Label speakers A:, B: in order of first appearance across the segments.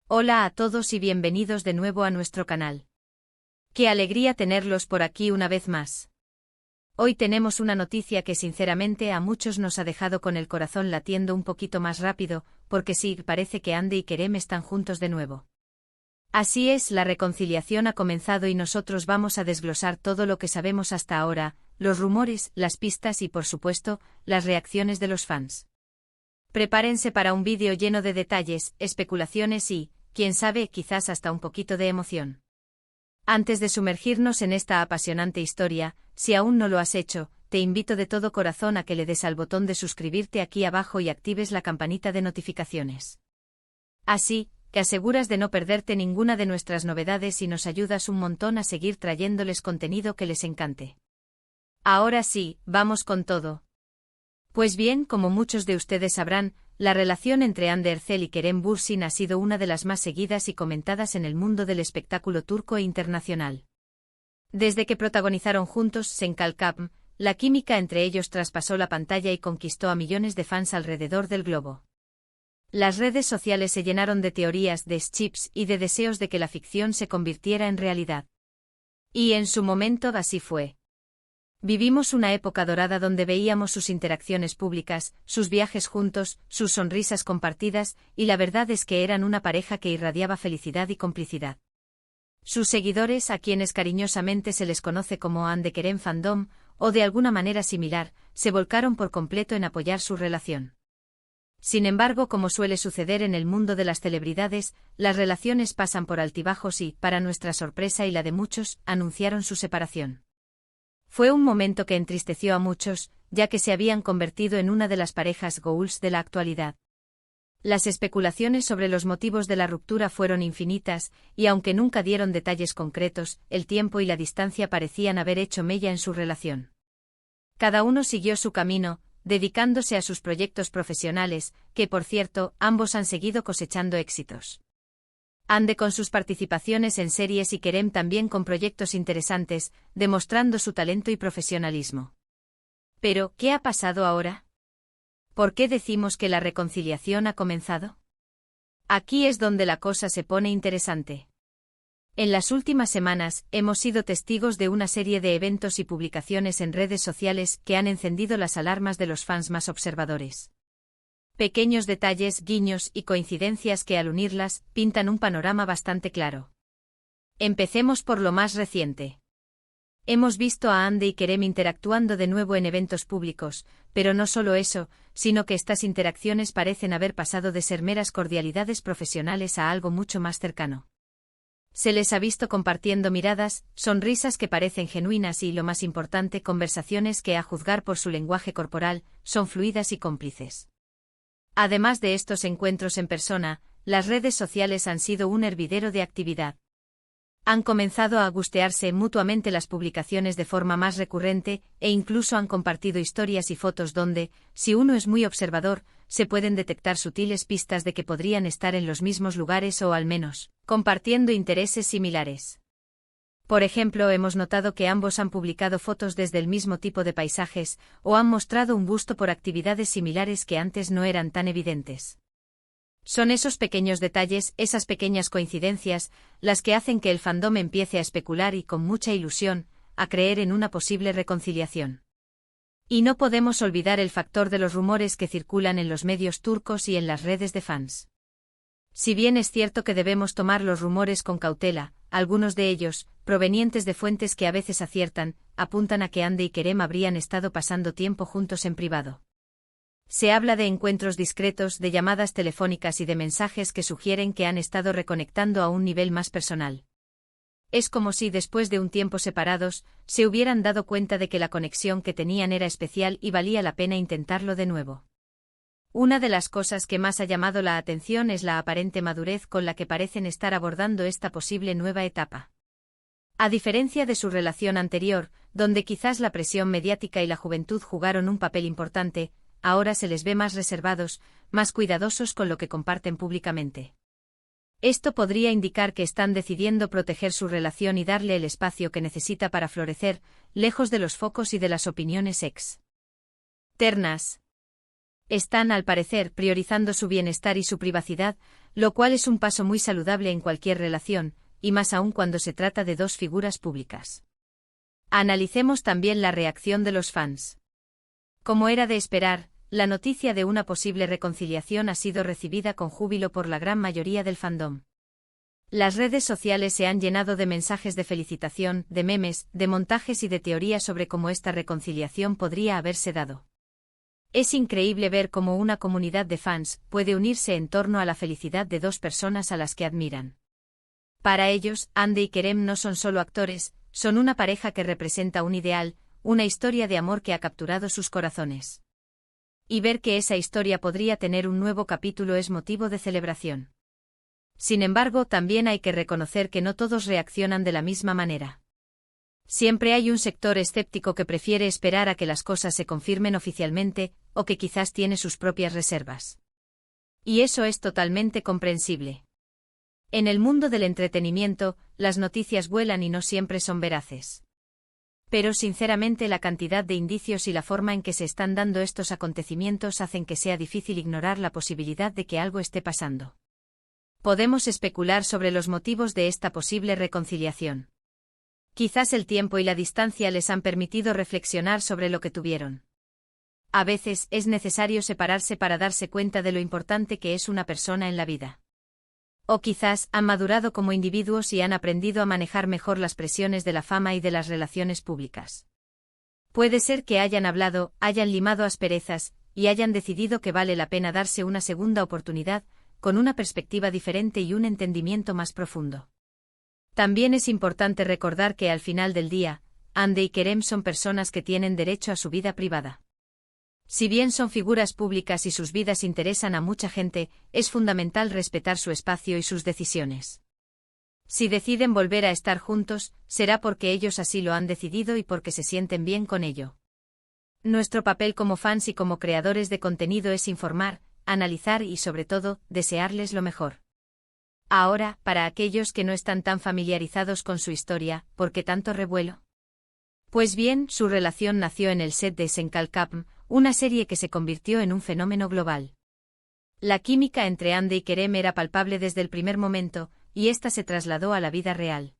A: Hola a todos y bienvenidos de nuevo a nuestro canal. Qué alegría tenerlos por aquí una vez más. Hoy tenemos una noticia que sinceramente a muchos nos ha dejado con el corazón latiendo un poquito más rápido, porque sí, parece que Andy y Kerem están juntos de nuevo. Así es, la reconciliación ha comenzado y nosotros vamos a desglosar todo lo que sabemos hasta ahora, los rumores, las pistas y por supuesto, las reacciones de los fans. Prepárense para un vídeo lleno de detalles, especulaciones y, quién sabe, quizás hasta un poquito de emoción. Antes de sumergirnos en esta apasionante historia, si aún no lo has hecho, te invito de todo corazón a que le des al botón de suscribirte aquí abajo y actives la campanita de notificaciones. Así, te aseguras de no perderte ninguna de nuestras novedades y nos ayudas un montón a seguir trayéndoles contenido que les encante. Ahora sí, vamos con todo. Pues bien, como muchos de ustedes sabrán, la relación entre Hande Erçel y Kerem Bürsin ha sido una de las más seguidas y comentadas en el mundo del espectáculo turco e internacional. Desde que protagonizaron juntos Senkal Kapm, la química entre ellos traspasó la pantalla y conquistó a millones de fans alrededor del globo. Las redes sociales se llenaron de teorías, de chips y de deseos de que la ficción se convirtiera en realidad. Y en su momento así fue. Vivimos una época dorada donde veíamos sus interacciones públicas, sus viajes juntos, sus sonrisas compartidas, y la verdad es que eran una pareja que irradiaba felicidad y complicidad. Sus seguidores, a quienes cariñosamente se les conoce como Hande Kerem Fandom, o de alguna manera similar, se volcaron por completo en apoyar su relación. Sin embargo, como suele suceder en el mundo de las celebridades, las relaciones pasan por altibajos y, para nuestra sorpresa y la de muchos, anunciaron su separación. Fue un momento que entristeció a muchos, ya que se habían convertido en una de las parejas goals de la actualidad. Las especulaciones sobre los motivos de la ruptura fueron infinitas, y aunque nunca dieron detalles concretos, el tiempo y la distancia parecían haber hecho mella en su relación. Cada uno siguió su camino, dedicándose a sus proyectos profesionales, que por cierto, ambos han seguido cosechando éxitos. Hande con sus participaciones en series y Kerem también con proyectos interesantes, demostrando su talento y profesionalismo. Pero, ¿qué ha pasado ahora? ¿Por qué decimos que la reconciliación ha comenzado? Aquí es donde la cosa se pone interesante. En las últimas semanas, hemos sido testigos de una serie de eventos y publicaciones en redes sociales que han encendido las alarmas de los fans más observadores. Pequeños detalles, guiños y coincidencias que al unirlas, pintan un panorama bastante claro. Empecemos por lo más reciente. Hemos visto a Hande y Kerem interactuando de nuevo en eventos públicos, pero no solo eso, sino que estas interacciones parecen haber pasado de ser meras cordialidades profesionales a algo mucho más cercano. Se les ha visto compartiendo miradas, sonrisas que parecen genuinas y, lo más importante, conversaciones que, a juzgar por su lenguaje corporal, son fluidas y cómplices. Además de estos encuentros en persona, las redes sociales han sido un hervidero de actividad. Han comenzado a gustearse mutuamente las publicaciones de forma más recurrente, e incluso han compartido historias y fotos donde, si uno es muy observador, se pueden detectar sutiles pistas de que podrían estar en los mismos lugares o al menos, compartiendo intereses similares. Por ejemplo, hemos notado que ambos han publicado fotos desde el mismo tipo de paisajes, o han mostrado un gusto por actividades similares que antes no eran tan evidentes. Son esos pequeños detalles, esas pequeñas coincidencias, las que hacen que el fandom empiece a especular y, con mucha ilusión, a creer en una posible reconciliación. Y no podemos olvidar el factor de los rumores que circulan en los medios turcos y en las redes de fans. Si bien es cierto que debemos tomar los rumores con cautela, algunos de ellos, provenientes de fuentes que a veces aciertan, apuntan a que Hande y Kerem habrían estado pasando tiempo juntos en privado. Se habla de encuentros discretos, de llamadas telefónicas y de mensajes que sugieren que han estado reconectando a un nivel más personal. Es como si después de un tiempo separados, se hubieran dado cuenta de que la conexión que tenían era especial y valía la pena intentarlo de nuevo. Una de las cosas que más ha llamado la atención es la aparente madurez con la que parecen estar abordando esta posible nueva etapa. A diferencia de su relación anterior, donde quizás la presión mediática y la juventud jugaron un papel importante, ahora se les ve más reservados, más cuidadosos con lo que comparten públicamente. Esto podría indicar que están decidiendo proteger su relación y darle el espacio que necesita para florecer, lejos de los focos y de las opiniones externas. Están, al parecer, priorizando su bienestar y su privacidad, lo cual es un paso muy saludable en cualquier relación, y más aún cuando se trata de dos figuras públicas. Analicemos también la reacción de los fans. Como era de esperar, la noticia de una posible reconciliación ha sido recibida con júbilo por la gran mayoría del fandom. Las redes sociales se han llenado de mensajes de felicitación, de memes, de montajes y de teorías sobre cómo esta reconciliación podría haberse dado. Es increíble ver cómo una comunidad de fans puede unirse en torno a la felicidad de dos personas a las que admiran. Para ellos, Hande y Kerem no son solo actores, son una pareja que representa un ideal, una historia de amor que ha capturado sus corazones. Y ver que esa historia podría tener un nuevo capítulo es motivo de celebración. Sin embargo, también hay que reconocer que no todos reaccionan de la misma manera. Siempre hay un sector escéptico que prefiere esperar a que las cosas se confirmen oficialmente, o que quizás tiene sus propias reservas. Y eso es totalmente comprensible. En el mundo del entretenimiento, las noticias vuelan y no siempre son veraces. Pero sinceramente la cantidad de indicios y la forma en que se están dando estos acontecimientos hacen que sea difícil ignorar la posibilidad de que algo esté pasando. Podemos especular sobre los motivos de esta posible reconciliación. Quizás el tiempo y la distancia les han permitido reflexionar sobre lo que tuvieron. A veces es necesario separarse para darse cuenta de lo importante que es una persona en la vida. O quizás han madurado como individuos y han aprendido a manejar mejor las presiones de la fama y de las relaciones públicas. Puede ser que hayan hablado, hayan limado asperezas, y hayan decidido que vale la pena darse una segunda oportunidad, con una perspectiva diferente y un entendimiento más profundo. También es importante recordar que al final del día, Hande y Kerem son personas que tienen derecho a su vida privada. Si bien son figuras públicas y sus vidas interesan a mucha gente, es fundamental respetar su espacio y sus decisiones. Si deciden volver a estar juntos, será porque ellos así lo han decidido y porque se sienten bien con ello. Nuestro papel como fans y como creadores de contenido es informar, analizar y sobre todo, desearles lo mejor. Ahora, para aquellos que no están tan familiarizados con su historia, ¿por qué tanto revuelo? Pues bien, su relación nació en el set de Senkalkapm, una serie que se convirtió en un fenómeno global. La química entre Hande y Kerem era palpable desde el primer momento, y esta se trasladó a la vida real.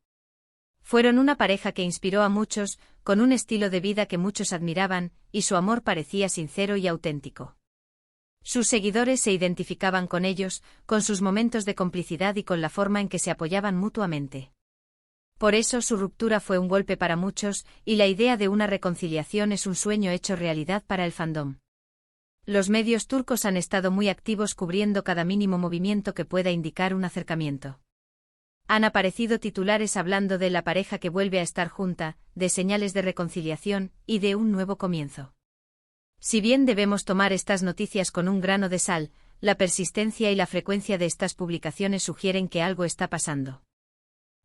A: Fueron una pareja que inspiró a muchos, con un estilo de vida que muchos admiraban, y su amor parecía sincero y auténtico. Sus seguidores se identificaban con ellos, con sus momentos de complicidad y con la forma en que se apoyaban mutuamente. Por eso su ruptura fue un golpe para muchos, y la idea de una reconciliación es un sueño hecho realidad para el fandom. Los medios turcos han estado muy activos cubriendo cada mínimo movimiento que pueda indicar un acercamiento. Han aparecido titulares hablando de la pareja que vuelve a estar junta, de señales de reconciliación, y de un nuevo comienzo. Si bien debemos tomar estas noticias con un grano de sal, la persistencia y la frecuencia de estas publicaciones sugieren que algo está pasando.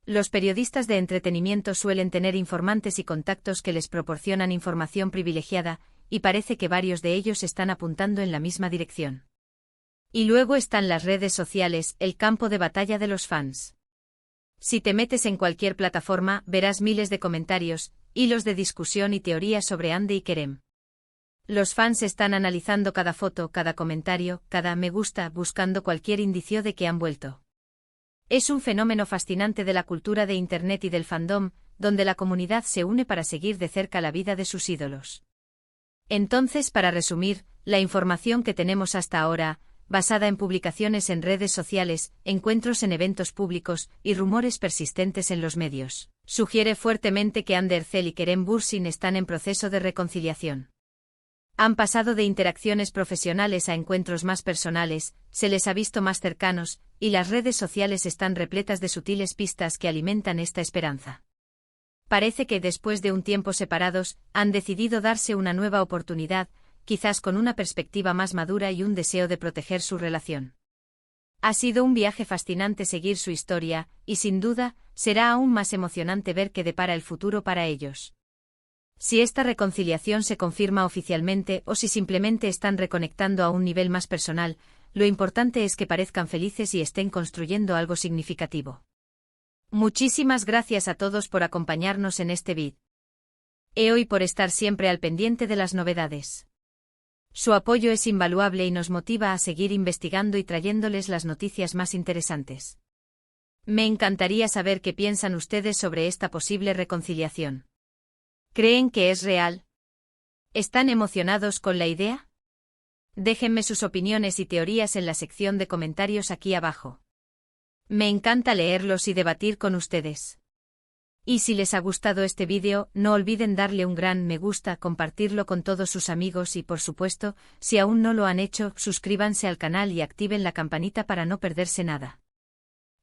A: Los periodistas de entretenimiento suelen tener informantes y contactos que les proporcionan información privilegiada, y parece que varios de ellos están apuntando en la misma dirección. Y luego están las redes sociales, el campo de batalla de los fans. Si te metes en cualquier plataforma, verás miles de comentarios, hilos de discusión y teorías sobre Hande y Kerem. Los fans están analizando cada foto, cada comentario, cada me gusta, buscando cualquier indicio de que han vuelto. Es un fenómeno fascinante de la cultura de Internet y del fandom, donde la comunidad se une para seguir de cerca la vida de sus ídolos. Entonces, para resumir, la información que tenemos hasta ahora, basada en publicaciones en redes sociales, encuentros en eventos públicos y rumores persistentes en los medios, sugiere fuertemente que Hande Erçel y Kerem Bürsin están en proceso de reconciliación. Han pasado de interacciones profesionales a encuentros más personales, se les ha visto más cercanos, y las redes sociales están repletas de sutiles pistas que alimentan esta esperanza. Parece que después de un tiempo separados, han decidido darse una nueva oportunidad, quizás con una perspectiva más madura y un deseo de proteger su relación. Ha sido un viaje fascinante seguir su historia, y sin duda, será aún más emocionante ver qué depara el futuro para ellos. Si esta reconciliación se confirma oficialmente o si simplemente están reconectando a un nivel más personal, lo importante es que parezcan felices y estén construyendo algo significativo. Muchísimas gracias a todos por acompañarnos en este vídeo. Y por estar siempre al pendiente de las novedades. Su apoyo es invaluable y nos motiva a seguir investigando y trayéndoles las noticias más interesantes. Me encantaría saber qué piensan ustedes sobre esta posible reconciliación. ¿Creen que es real? ¿Están emocionados con la idea? Déjenme sus opiniones y teorías en la sección de comentarios aquí abajo. Me encanta leerlos y debatir con ustedes. Y si les ha gustado este vídeo, no olviden darle un gran me gusta, compartirlo con todos sus amigos y por supuesto, si aún no lo han hecho, suscríbanse al canal y activen la campanita para no perderse nada.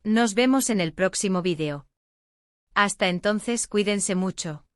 A: Nos vemos en el próximo vídeo. Hasta entonces, cuídense mucho.